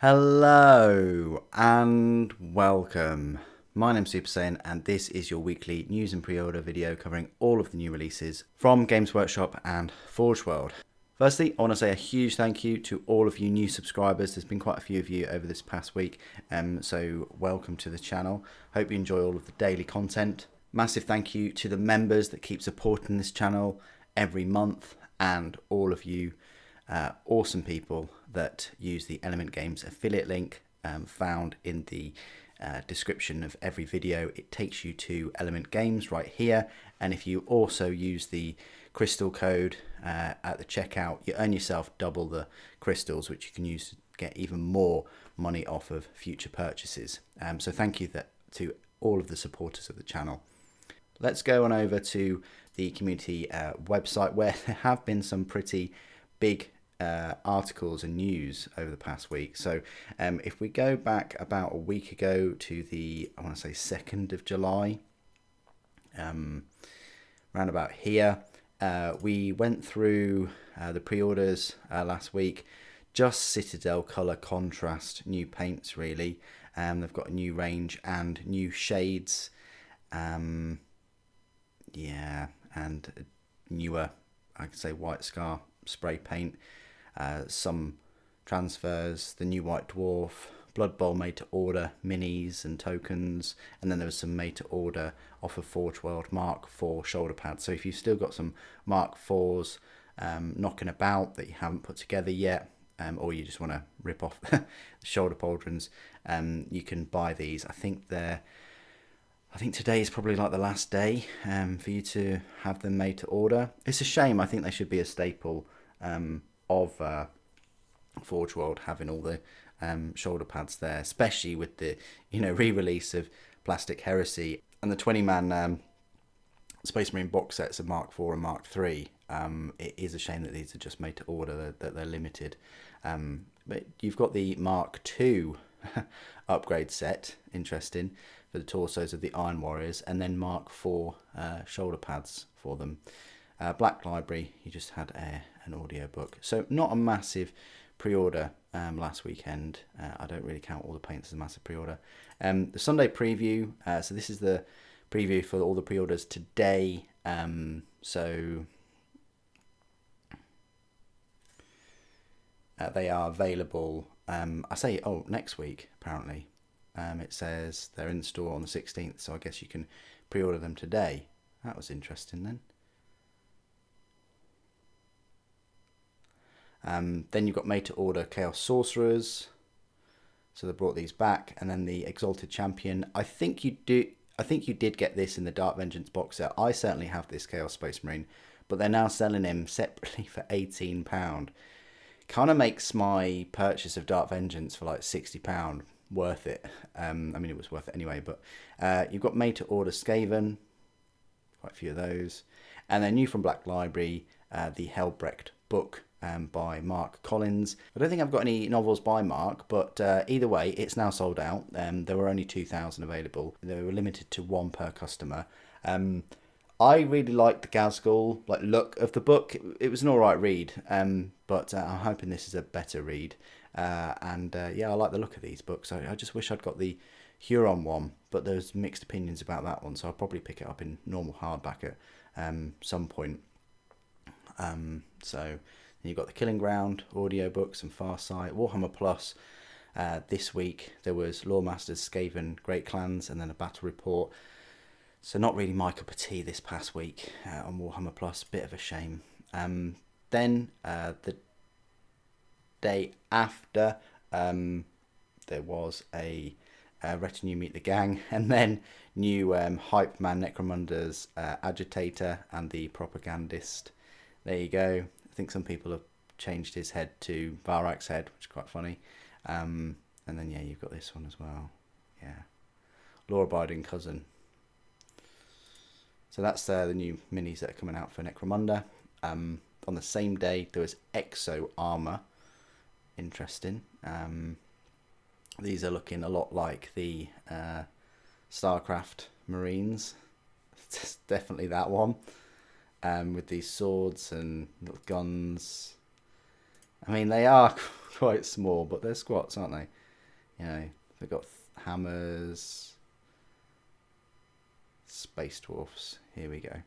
Hello and welcome. My name's Super Saiyan and this is your weekly news and pre-order video covering all of the new releases from Games Workshop and Forge World. Firstly, I want to say a huge thank you to all of you new subscribers. There's been quite a few of you over this past week, so welcome to the channel. Hope you enjoy all of the daily content. Massive thank you to the members that keep supporting this channel every month and all of you awesome people that use the Element Games affiliate link found in the description of every video. It takes you to Element Games right here, and if you also use the crystal code at the checkout, you earn yourself double the crystals, which you can use to get even more money off of future purchases. So thank you to all of the supporters of the channel. Let's go on over to the community website, where there have been some pretty big articles and news over the past week. So if we go back about a week ago to the, I want to say 2nd of July, round about here, we went through the pre-orders last week. Just Citadel colour contrast new paints really. They've got a new range and new shades. Yeah, and newer, I could say, White Scar spray paint. Some transfers, the new White Dwarf, Blood Bowl made to order minis and tokens, and then there was some made to order off of Forge World Mark IV shoulder pads. So if you've still got some Mark IVs knocking about that you haven't put together yet, or you just want to rip off the shoulder pauldrons, you can buy these. I think today is probably like the last day for you to have them made to order. It's a shame. I think they should be a staple of Forge World, having all the shoulder pads there, especially with the re-release of Plastic Heresy and the 20-man Space Marine box sets of Mark IV and Mark III. It is a shame that these are just made to order, that they're limited. But you've got the Mark II upgrade set, interesting, for the torsos of the Iron Warriors, and then Mark IV shoulder pads for them. Black Library, you just had an audio book. So not a massive pre-order last weekend. I don't really count all the paints as a massive pre-order. The Sunday preview, so this is the preview for all the pre-orders today. So they are available, next week apparently. It says they're in store on the 16th, so I guess you can pre-order them today. That was interesting then. Then you've got made to order Chaos Sorcerers, so they brought these back, and then the Exalted Champion. I think you did get this in the Dark Vengeance box set. I certainly have this Chaos Space Marine, but they're now selling him separately for £18. Kind of makes my purchase of Dark Vengeance for like £60 worth it. I mean, it was worth it anyway, but you've got made to order Skaven, quite a few of those, and then new from Black Library, the Helbrecht book by Mark Collins. I don't think I've got any novels by Mark, but either way, it's now sold out. There were only 2,000 available. They were limited to one per customer. I really liked the Gazgul look of the book. It was an alright read, but I'm hoping this is a better read. Yeah, I like the look of these books. I just wish I'd got the Huron one, but there's mixed opinions about that one, so I'll probably pick it up in normal hardback at some point. So you've got the Killing Ground audiobooks and Farsight, Warhammer Plus. This week there was Lawmasters, Skaven, Great Clans, and then a battle report. So not really my cup of tea this past week on Warhammer Plus. Bit of a shame. Then the day after, there was a Retinue Meet the Gang, and then new Hype Man Necromunda's Agitator and the Propagandist. There you go. I think some people have changed his head to Varak's head, which is quite funny. And then, yeah, you've got this one as well. Yeah. Law-abiding cousin. So that's the new minis that are coming out for Necromunda. On the same day, there was Exo Armor. Interesting. These are looking a lot like the StarCraft Marines. It's definitely that one. With these swords and little guns. I mean, they are quite small, but they're squats, aren't they? You know, they've got hammers, space dwarfs. Here we go.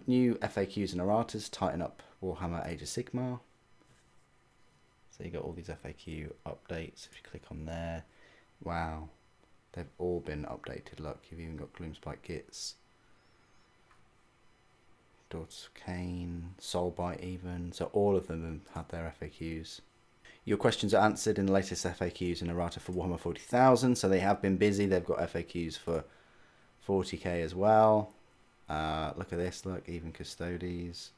New FAQs and erratas tighten up Warhammer Age of Sigmar. So you got all these FAQ updates. If you click on there, wow, they've all been updated. Look, you've even got Gloomspike Gits, Daughters of Cain, Soulbite even. So all of them have had their FAQs. Your questions are answered in the latest FAQs and errata for Warhammer 40,000. So they have been busy. They've got FAQs for 40k as well. Look at this. Look, even Custodes.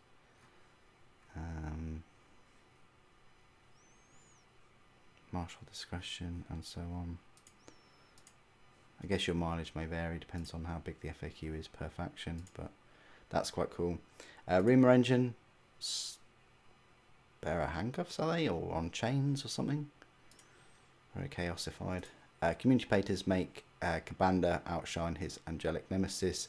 Martial discretion and so on. I guess your mileage may vary, depends on how big the FAQ is per faction, but that's quite cool. Reamer engine, bearer handcuffs, are they, or on chains or something? Very chaosified. Community paters make Kabanda outshine his angelic nemesis.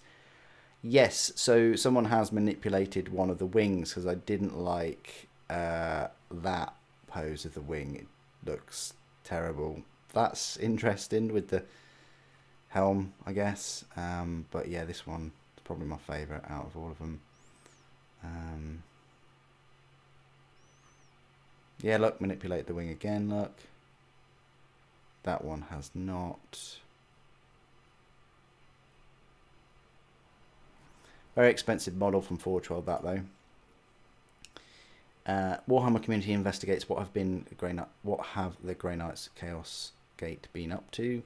Yes, so someone has manipulated one of the wings because I didn't like that pose of the wing. It looks terrible. That's interesting with the helm, I guess. But yeah, this one is probably my favourite out of all of them. Yeah, look, manipulate the wing again, look. That one has not. Very expensive model from Forge World, that though. Warhammer community investigates what have the Grey Knights Chaos Gate been up to.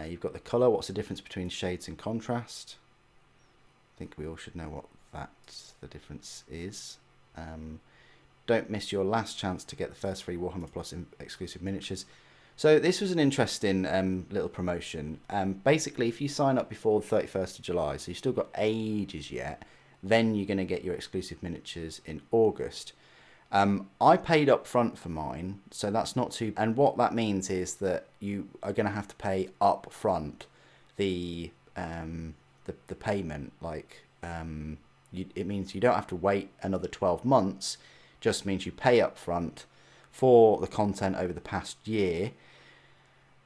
You've got the colour. What's the difference between shades and contrast? I think we all should know what the difference is. Don't miss your last chance to get the first free Warhammer Plus exclusive miniatures. So this was an interesting little promotion. Basically, if you sign up before the 31st of July, so you've still got ages yet, then you're going to get your exclusive miniatures in August. I paid up front for mine, so that's not too... And what that means is that you are going to have to pay up front the payment. Like, it means you don't have to wait another 12 months. Just means you pay up front for the content over the past year.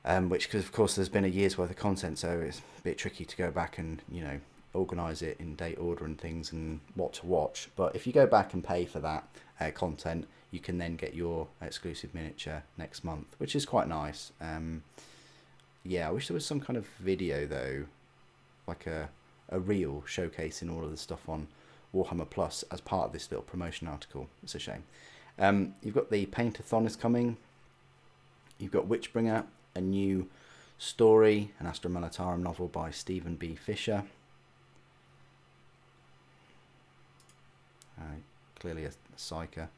Which, because of course there's been a year's worth of content, so it's a bit tricky to go back and, you know, organise it in date order and things and what to watch. But if you go back and pay for that content, you can then get your exclusive miniature next month, which is quite nice. Yeah, I wish there was some kind of video though, like a reel showcasing all of the stuff on Warhammer Plus as part of this little promotion article. It's a shame. You've got the Paint-a-thon is coming. You've got Witchbringer, a new story, an Astra Militarum novel by Stephen B. Fisher. Clearly a psyker.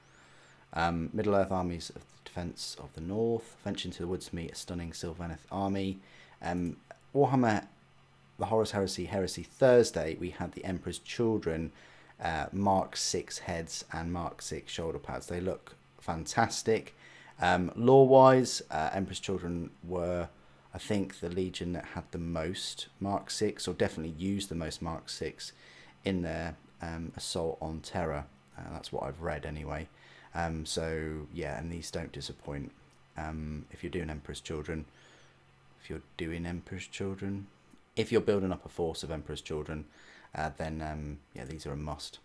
Middle-earth armies of the defence of the North. Venture into the woods to meet a stunning Sylvaneth army. Warhammer, the Horus Heresy Thursday, we had the Emperor's Children Mark 6 heads and Mark 6 shoulder pads. They look fantastic. Lore-wise, Emperor's Children were, I think, the Legion that had the most Mark 6, or definitely used the most Mark 6 in their assault on Terra. That's what I've read anyway. So yeah, and these don't disappoint. If you're doing Emperor's Children, if you're building up a force of Emperor's Children, then yeah, these are a must.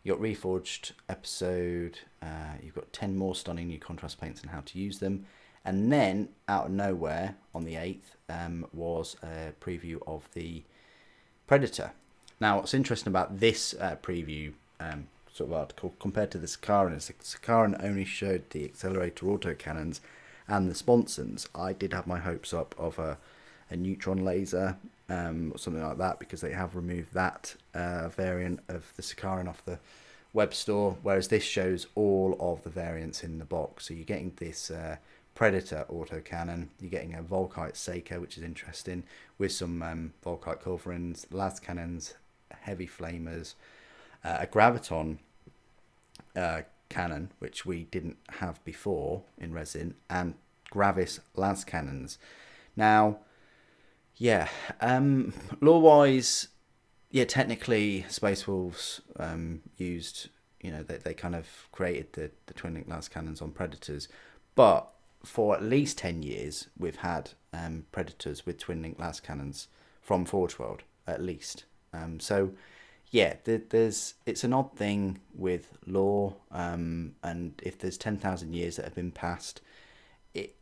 You got Reforged episode. You've got 10 more stunning new contrast paints and how to use them. And then out of nowhere on the 8th was a preview of the Predator. Now, what's interesting about this preview sort of article compared to the Sakaran is the Sakaran only showed the accelerator autocannons and the sponsons. I did have my hopes up of a neutron laser or something like that, because they have removed that variant of the Sakaran off the web store, whereas this shows all of the variants in the box. So you're getting this Predator autocannon, you're getting a Volkite Seiko, which is interesting, with some Volkite culverins, las cannons, heavy flamers, a graviton cannon, which we didn't have before in resin, and Gravis las cannons. Now, yeah, lore wise, yeah, technically Space Wolves used you know, they kind of created the twin link las cannons on Predators, but for at least 10 years we've had Predators with twin link las cannons from Forge World at least. So yeah, it's an odd thing with lore, and if there's 10,000 years that have been passed, it,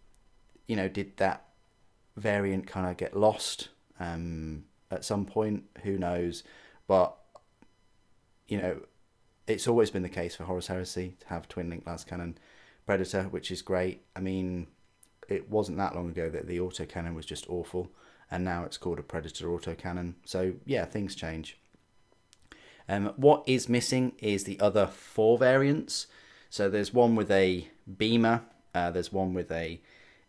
you know, did that variant kind of get lost at some point? Who knows? But you know, it's always been the case for Horus Heresy to have twin link las cannon Predator, which is great. I mean, it wasn't that long ago that the autocannon was just awful, and now it's called a Predator autocannon. So yeah, things change. What is missing is the other 4 variants. So there's one with a beamer, there's one with a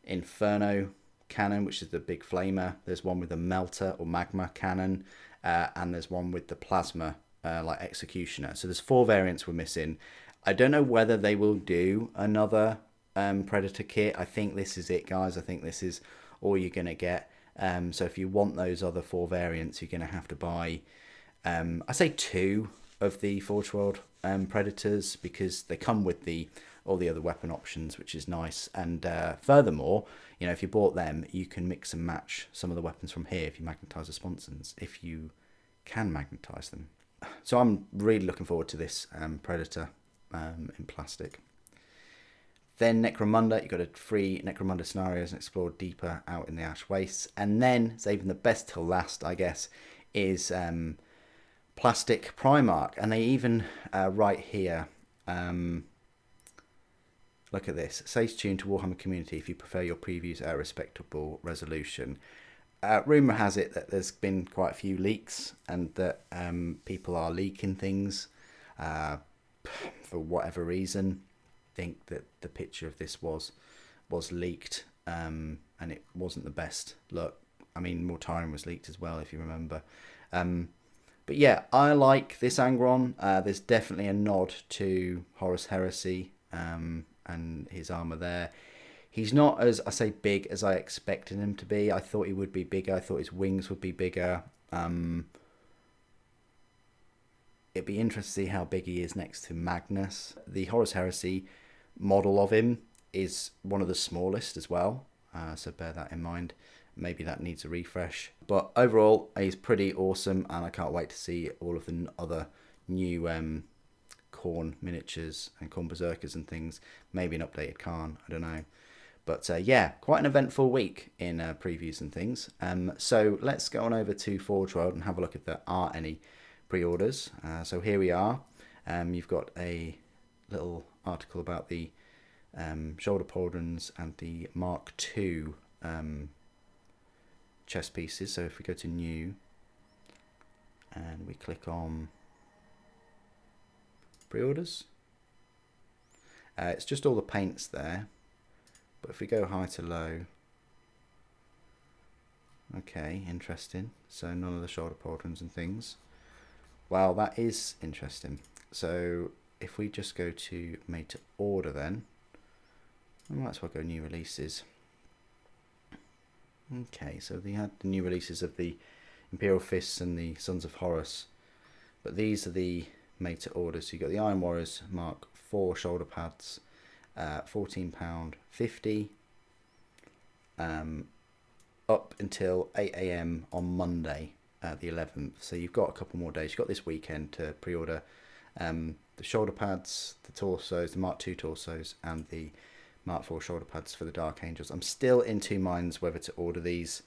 Inferno cannon, which is the big flamer, there's one with a melter or magma cannon, and there's one with the plasma like executioner. So there's 4 variants we're missing. I don't know whether they will do another Predator kit. I think this is it, guys. I think this is all you're going to get. So if you want those other 4 variants, you're going to have to buy I say 2 of the Forge World Predators, because they come with all the other weapon options, which is nice. And furthermore, you know, if you bought them, you can mix and match some of the weapons from here if you magnetize the sponsons, if you can magnetize them. So I'm really looking forward to this Predator in plastic. Then Necromunda, you've got a free Necromunda scenarios and explore deeper out in the Ash Wastes. And then, saving the best till last, I guess, is Plastic Primarch. And they even write here, look at this, stay tuned to Warhammer community if you prefer your previews at a respectable resolution. Rumour has it that there's been quite a few leaks, and that people are leaking things for whatever reason. I think that the picture of this was leaked, and it wasn't the best look. I mean, Mortarion was leaked as well, if you remember. But yeah, I like this Angron. There's definitely a nod to Horus Heresy and his armour there. He's not, as I say, big as I expected him to be. I thought he would be bigger. I thought his wings would be bigger. It'd be interesting to see how big he is next to Magnus. The Horus Heresy model of him is one of the smallest as well, so bear that in mind. Maybe that needs a refresh. But overall, he's pretty awesome, and I can't wait to see all of the other new Khorne miniatures and Khorne Berserkers and things. Maybe an updated Khan, I don't know. But yeah, quite an eventful week in previews and things. So let's go on over to Forge World and have a look if there are any pre-orders. So here we are. You've got a little article about the shoulder pauldrons and the Mark II chess pieces. So if we go to new and we click on pre-orders, it's just all the paints there. But if we go high to low, okay, interesting. So none of the shoulder pauldrons and things. Well, that is interesting. So if we just go to made to order, then I might as well go new releases. Okay, so they had the new releases of the Imperial Fists and the Sons of Horus, but these are the made to order. So you got the Iron Warriors Mark IV shoulder pads, £14.50, up until 8 AM on Monday, the 11th. So you've got a couple more days. You've got this weekend to pre-order the shoulder pads, the torsos, the Mark II torsos, and the Mark IV shoulder pads for the Dark Angels. I'm still in 2 minds whether to order these.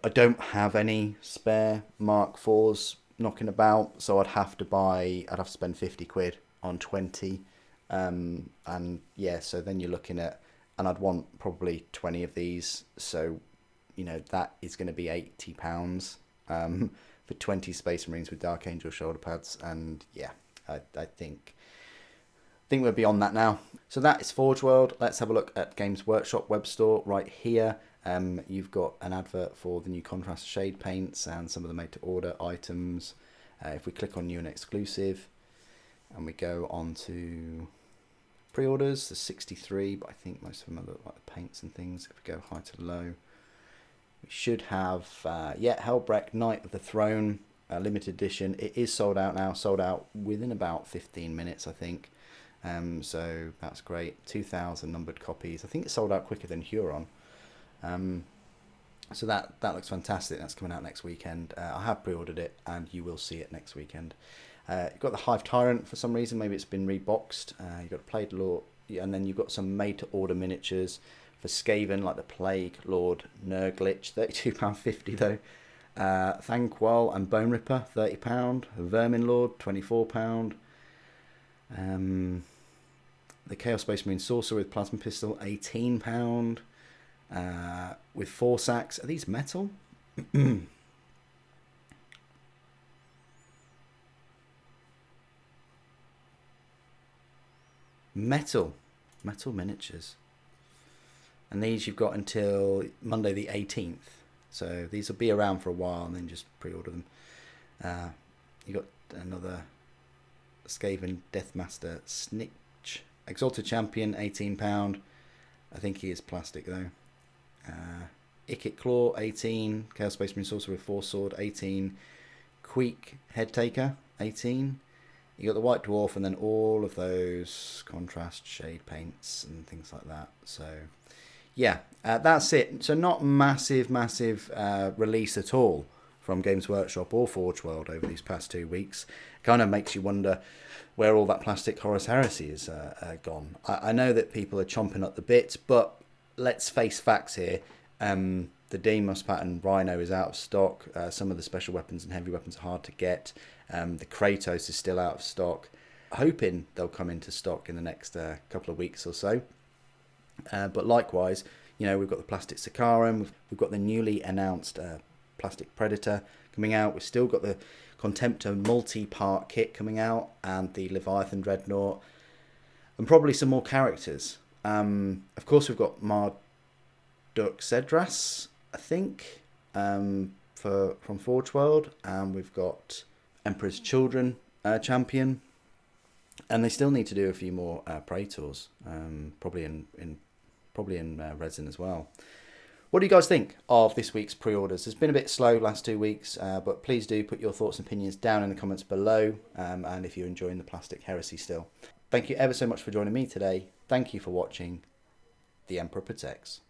I don't have any spare Mark IVs knocking about, so I'd have to spend 50 quid on 20. And yeah, so then you're looking at, and I'd want probably 20 of these, so you know that is going to be £80 for 20 Space Marines with Dark Angel shoulder pads. And yeah, I think we're beyond that now. So that is Forge World. Let's have a look at Games Workshop web store right here. You've got an advert for the new contrast shade paints and some of the made to order items. If we click on new and exclusive and we go on to pre-orders, there's 63, but I think most of them are like the paints and things. If we go high to low, we should have Helbrecht, Knight of the Throne, limited edition. It is sold out now, sold out within about 15 minutes, I think. So that's great. 2,000 numbered copies. I think it sold out quicker than Huron. So that looks fantastic. That's coming out next weekend. I have pre-ordered it, and you will see it next weekend. You've got the Hive Tyrant for some reason. Maybe it's been reboxed. You've got Plague Lord, and then you've got some made-to-order miniatures for Skaven, like the Plague Lord Nurglitch, £32.50 though. Thanquol and Bone Ripper, £30. Vermin Lord, £24. The Chaos Space Marine Sorcerer with Plasma Pistol, £18. With 4 sacks. Are these metal? Metal miniatures. And these you've got until Monday the 18th. So these will be around for a while, and then just pre-order them. You got another Skaven Deathmaster Snitch. Exalted Champion, £18. I think he is plastic though. Ikit Claw, 18. Chaos Space Marine Sorcerer with 4 sword, 18. Queek Head Taker, 18. You got the White Dwarf, and then all of those contrast shade paints and things like that. So yeah, that's it. So not massive release at all from Games Workshop or Forge World over these past 2 weeks. Kind of makes you wonder where all that plastic Horus Heresy is gone. I know that people are chomping at the bit, but let's face facts here. The Deimos pattern Rhino is out of stock. Some of the special weapons and heavy weapons are hard to get. The Kratos is still out of stock. Hoping they'll come into stock in the next couple of weeks or so. But likewise, you know, we've got the plastic Sakarum. We've got the newly announced plastic Predator coming out. We've still got the Contemptor multi-part kit coming out, and the Leviathan Dreadnought, and probably some more characters. Of course, we've got Marduk Cedras, I think, from Forge World, and we've got Emperor's Children champion, and they still need to do a few more Praetors, probably in resin as well. What do you guys think of this week's pre-orders? It's been a bit slow last 2 weeks, but please do put your thoughts and opinions down in the comments below, and if you're enjoying the Plastic Heresy still. Thank you ever so much for joining me today. Thank you for watching. The Emperor Protects.